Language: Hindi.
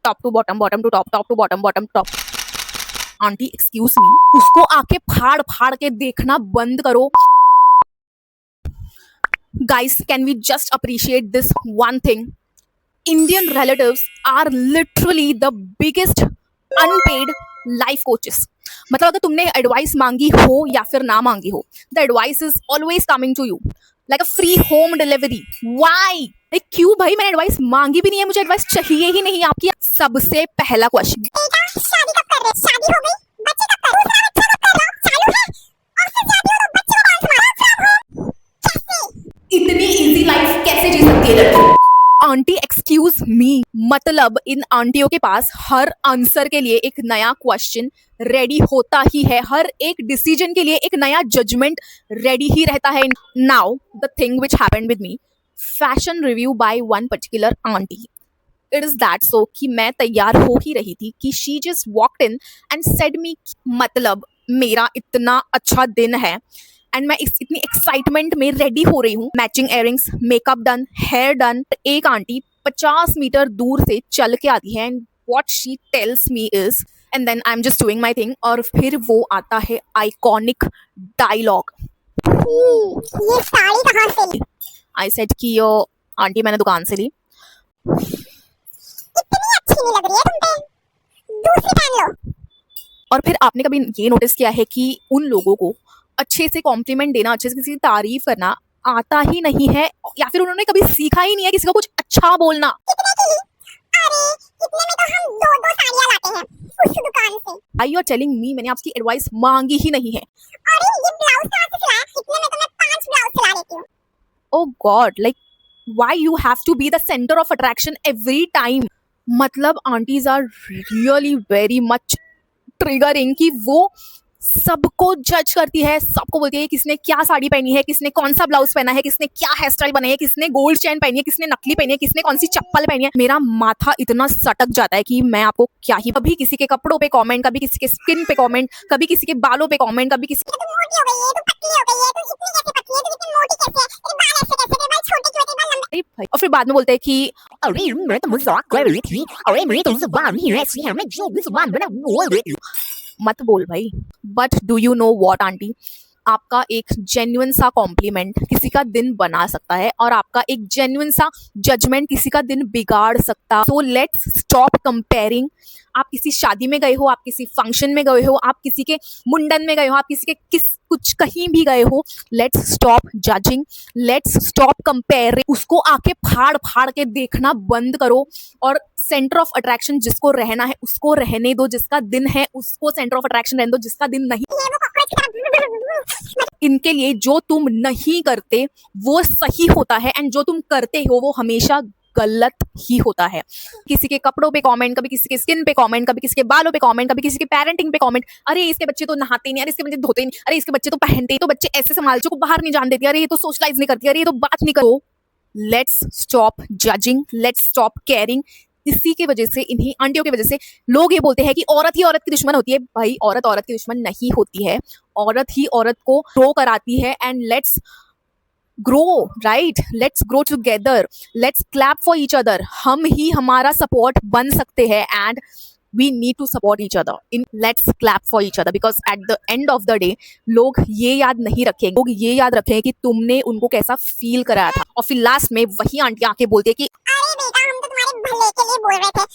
Top to bottom, bottom to top, top to bottom, bottom top. Aunty excuse me, उसको आके फाड़ फाड़ के देखना बंद करो। Guys, can we just appreciate this one thing? Indian relatives are literally the biggest unpaid life coaches. मतलब अगर तुमने एडवाइस मांगी हो या फिर ना मांगी हो, the advice is always coming to you like a free home delivery. Why? क्यों भाई? मैंने एडवाइस मांगी भी नहीं है, मुझे एडवाइस चाहिए ही नहीं आपकी। सबसे पहला क्वेश्चन, शादी कब कर रहे? शादी हो गई, बच्चे कब कर रहे? दूसरा बच्चा कब कर रहे हो? चालू है, ऑफिस जाती हो तो बच्चे का डांस मारा हो। कैसे इतनी इजी लाइफ कैसे जी सकती है लड़की? आंटी एक्सक्यूज मी, मतलब इन आंटियों के पास हर आंसर के लिए एक नया क्वेश्चन रेडी होता ही है, हर एक डिसीजन के लिए एक नया जजमेंट रेडी ही रहता है। Now the thing which happened with me, fashion review by one particular aunty. It is that so कि मैं तैयार हो ही रही थी कि she just walked in and said me, मतलब मेरा इतना अच्छा दिन है एंड मैं इतनी एक्साइटमेंट में रेडी हो रही हूँ, matching earrings, makeup done, hair done. एक आंटी 50 मीटर दूर से चल के आती है and what she tells me is, and then I am just doing my thing, और फिर वो आता है आइकॉनिक डायलॉग। ये साड़ी कहाँ से ली? आई सेड कि आंटी मैंने दुकान से ली। इतनी अच्छी नहीं लग रही है तुम पे, दूसरी पहन लो। और फिर आपने कभी ये नोटिस किया है कि उन लोगों को अच्छे से कॉम्प्लीमेंट देना, अच्छे से किसी की तारीफ करना आता ही नहीं है, या फिर उन्होंने कभी सीखा ही नहीं है किसी को कुछ अच्छा बोलना। कितने की ली? अरे इतने में तो हम दो साड़ियाँ लाते हैं उस दुकान से। आई यू आर टेलिंग मी, मैंने आपकी एडवाइस मांगी ही नहीं है। अरे ये ब्लाउज कहाँ से सिलाया? इतने में तो मैं 5 ब्लाउज सिला लेती हूँ। Oh god, like why you have to be the centre of attraction every time? मतलब aunties are really very much triggering कि वो सबको जज करती है, सबको बोलती है किसने क्या साड़ी पहनी है, किसने कौन सा ब्लाउज पहना है, किसने क्या हेयर स्टाइल बनाई है, किसने गोल्ड चेन पहनी है, किसने नकली पहनी है, किसने कौन सी चप्पल पहनी है। मेरा माथा इतना सटक जाता है कि मैं आपको क्या ही, कभी किसी के कपड़ों पे कमेंट, कभी किसी के स्किन पे कमेंट, कभी किसी के बालों पे कमेंट, कभी किसी तू मोटी हो गई है, तू पतली हो गई है, तू इतनी कैसे पतली है, तू इतनी मोटी कैसे है, तेरे बाल ऐसे कैसे, तेरे बाल छोटे क्यों है, तेरे बाल लंबे। अरे भाई, और फिर बाद में बोलते हैं कि अरे मैं तो मजाक कर रही थी, अरे मेरी तो जुबान ही ऐसी है, मैं जो भी जुबान बना बोल रही हूँ। मत बोल भाई। But do you know what aunty, आपका एक जेन्युइन सा कॉम्प्लीमेंट किसी का दिन बना सकता है, और आपका एक जेन्युइन सा जजमेंट किसी का दिन बिगाड़ सकता। So let's stop comparing. आप किसी शादी में गए हो, आप किसी फंक्शन में गए हो, आप किसी के मुंडन में गए हो, आप किसी के कुछ कहीं भी गए हो, let's stop judging, let's stop comparing. उसको आके फाड़ फाड़ के देखना बंद करो, और सेंटर ऑफ अट्रैक्शन जिसको रहना है उसको रहने दो, जिसका दिन है उसको सेंटर ऑफ अट्रैक्शन रहने दो, जिसका दिन नहीं। ये वो कॉकरोच की तरह। इनके लिए जो तुम नहीं करते वो सही होता है, एंड जो तुम करते हो वो हमेशा गलत ही होता है। किसी के कपड़ों पे कमेंट, कभी किसी के स्किन पे कमेंट, कभी किसी के बालों पे कमेंट, कभी किसी के पेरेंटिंग पे कमेंट। अरे इसके बच्चे तो नहाते नहीं, अरे इसके बच्चे धोते नहीं, अरे इसके बच्चे तो पहनते, तो बच्चे ऐसे संभालते को बाहर नहीं जान देती, अरे ये तो सोशलाइज नहीं करती, अरे ये तो बात नहीं करो। Let's stop judging, let's stop caring. इसी की वजह से, इन्हीं आंटियों की वजह से लोग ये बोलते हैं कि औरत ही औरत की दुश्मन होती है। भाई औरत औरत की दुश्मन नहीं होती है, औरत ही औरत को ग्रो कराती है। And let's grow, right, let's grow together, let's clap for each other. हम ही हमारा सपोर्ट बन सकते हैं, and we need to support each other in let's clap for each other, because at the end of the day लोग ये याद नहीं रखेंगे, लोग ये याद रखेंगे कि तुमने उनको कैसा फील कराया था। और फिर लास्ट में वही आंटी आके बोलती है कि अरे बेटा हम तो तुम्हारे भले के लिए बोल रहे थे,